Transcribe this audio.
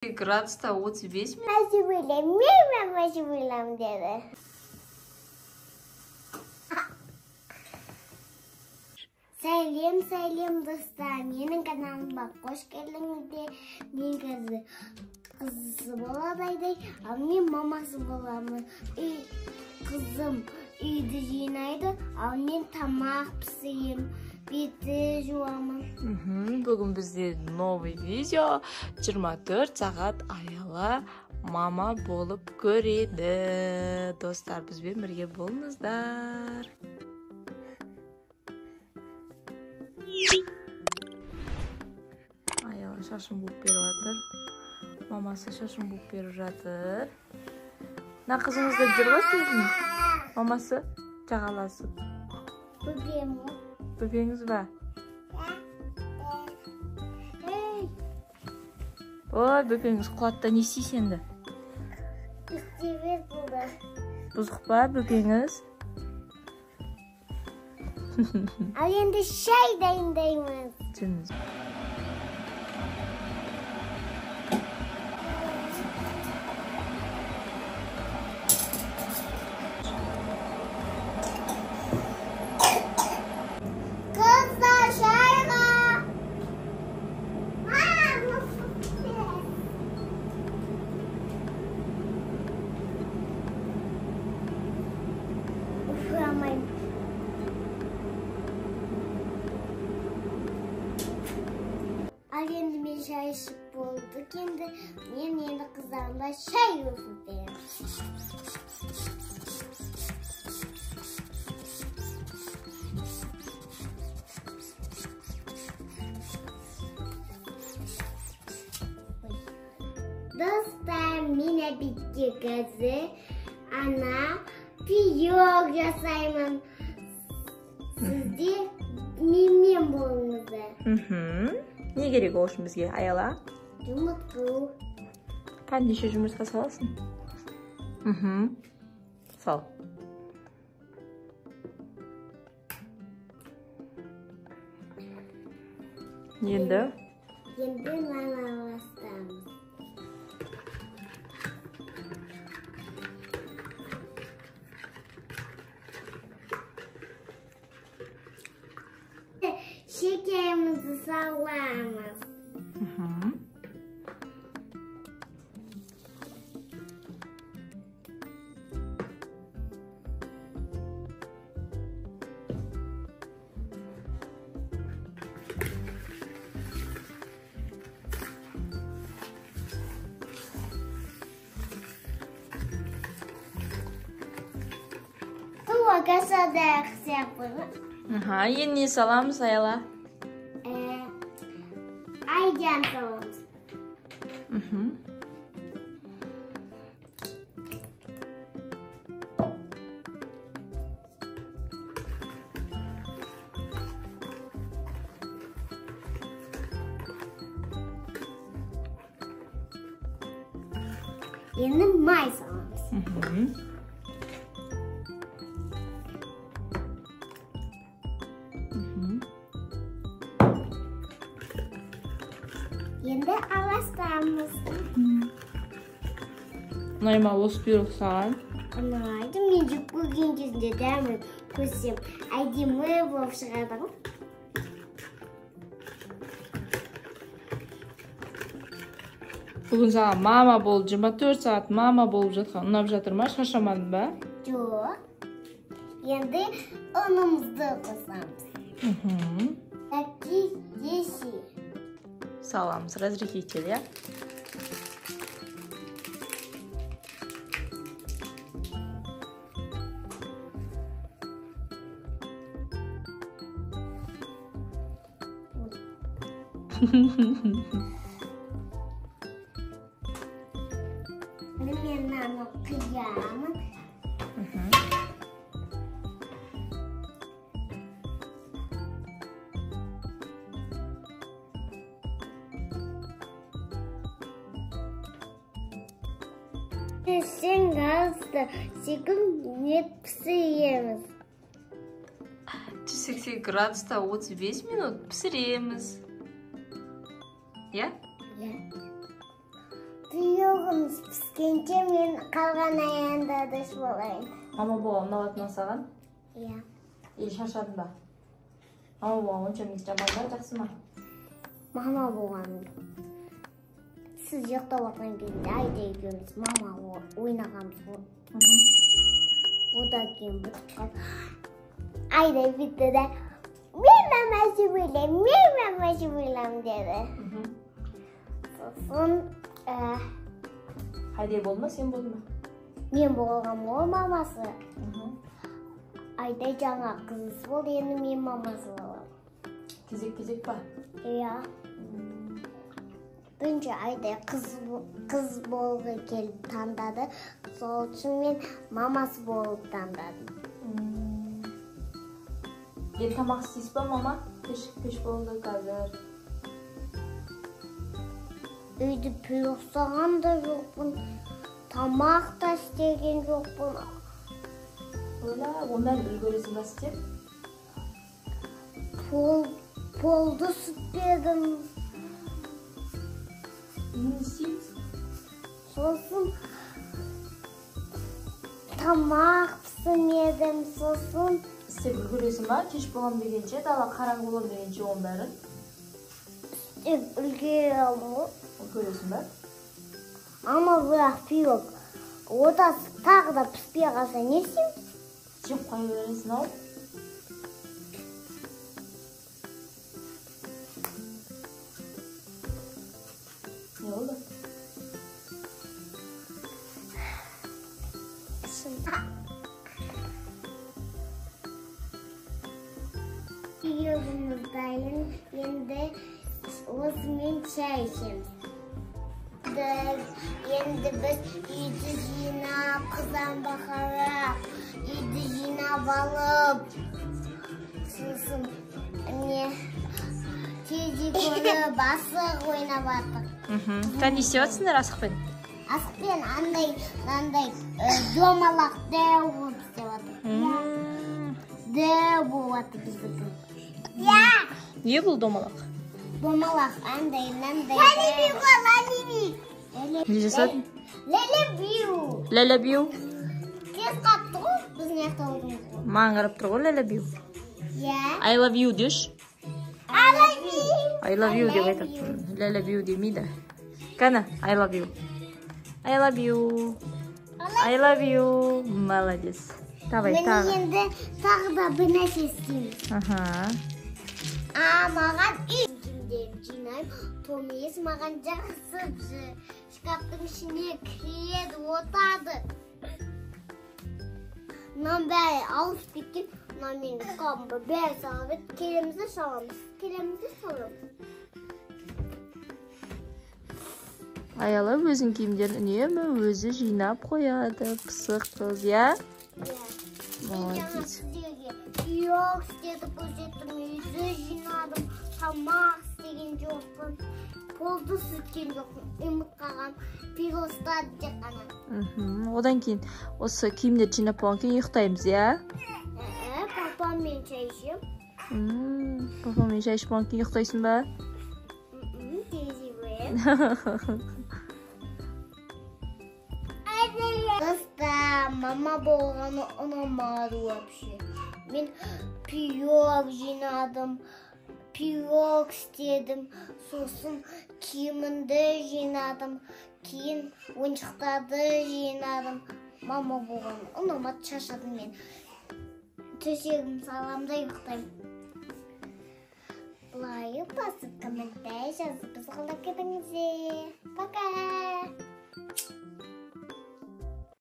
Gradus'ta 35 mi? Мәжбүрлем деді. Сәлем достар, менің каналыма қош келдіңіздер. Мен қазір қызы болады, ал мен мамасы боламын. Қызым үйді жинайды, ал мен тамақ пісіремін, бетті жуамын. Бүгін бізде новый видео 24 сағат аяла мама болып көреді. Достар, бізбен бірге болыңыздар. Аяла шашын буып беріп жатыр. Мамасы шашын буып беріп жатыр. Мына қызыңызды жүр ғой сіздің. Мамасы жағаласып. Бөпеңіз ба? Ой, бөпеңіз құлатта не істейсің енді? Істемес болды. Бұзық па бөпеңіз? Ал енді шай дайындаймыз. Жүріңіз. Қыздар шайға! Ұшырамайым. Ал енді мен шай ішіп болдық енді. Мен енді қыздарымда шай өсіп беремін. Dostlar, mine bitti kızı. Ana, piyok жасаймын. Сізде менмен болыңыздар. Не керек ол үшін бізге, Аяла? Жұмыртқа. Қандайша жұмыртқа саласың? Сал. Енді Мана бастаймыз. Şekerimizi salamız. Tuva kasada yapalım. Енді не саламыз, Аяла? Aycan salamız. Енді may salamız. Енді аластамыз. Ұнайма осы бұйрық саған. Ұнайды, мен жүк көрген кезінде дәмін көсем әдемі болып шығады. Бүгін саған мама болып, 24 сағат мама болып жатқан ұнап жатыр ма? Шаршамадың ба? Жоқ. Енді ұнымызды қосамыз. Әкі деші. Саламыз, разрехитель, я? Мен мынаны қиямын. Сен газды секунд пісіреміз. 180 градуста 35 минут пісіреміз. Я? Я. Oyuncağımız püskence men kalgan ayağında adaş bolayım. Мама babam ұнаватына саған? Iya. Шаршадың ба? Мама babam онша мен жаман ба, жақсы ма? Mama boğan. Siz yokta bakın günde ayda ekimiz mama oynağımız bu. Bu da kim bu çıkan. Ayda bitti de ben memesi bilem dedi. Sosun Хайде болды ма, сен болды ма? men boğam o maması. Ayda жаңа kızısı bol енді men maması bolam. Кезек ба? Iya. Önce ayda kız bolgu kelip tandadı. Sol için men maması bolup tandadım. Ел тамақ істейсіз ба, мама? Кеш болды қазір. Үйді пүліқсаған да жоқпын. Тамақ та істеген жоқпын. Ола, ондан үлгересің ба істеп? Poldu sütledim. Не істейсіз? Sosun тамақ пісірмедім. Sosun істеп үлгересің ба? Кеш болам дегенше, дала қараңғы болам дегенше оның бәрін үлгерем. үлгересің ба? Ama bırak yok. O da tағы da pіспей қалса не істеймін? Жеп қоя бересің ау. Не болды? Yolumuzdayım. Şimdi osman çay içelim. Şimdi biz үйді жинап, қызан бақарып, үйді жинап алып, сосын телефоны басық ойнап аттық. Sen ne istiyorsun Asықпен? Асықпен андай домалақ дәу болып істеп аттық. Дәу болып атты біздікі. Не бұл домалақ? Домалақ андай. Не жасадың? Ләләбию. Ләләбию? Тез қапты ғой, біздің яқта отырмыз ғой. Маған қарап тұр ғой ләләбию. Иә. I love you деш. I love you. I love you деп айтады. Ләләбию демейді. Қана, I love you. I love you. I love you. Молодец. Давай, Мені тағы. енді тағы да бір нәрсе істейміз. Маған үйімдерін жинаймын. Томиес маған жақсы шкаптың ішіне кіреді, отырады. Мынан бәрі алып кеткен. Мынан менің қабымға бәрі салып еді. Келемізді саламыз. Аялап өзің киімдерін үнемі өзі жинап қояды. Пысық қыз, я? Молодец. Yok istedi poşetim, yüzü jinadım, tamақ istеген жоқпын, полды сүткен жоқпын, үміт қалғам, пиростады тек қана. Одан кейін осы киімдерді жинап болған кейін ұйықтаймыз, я? Папаммен шай ішем. Папамен шай ішіп болған кейін ұйықтайсың ба? Терезе қоям. Достар, мама болғаны ұнамады вообще. Мен пирог жинадым, пирог істедім, сосын киімімді жинадым, кейін ойыншықтарды жинадым. Мама болғаны ұнамады, шаршадым мен. Төсегім саламда ұйықтаймын. Лайк басып, комментарий жазып, біз қалап кетіңіз.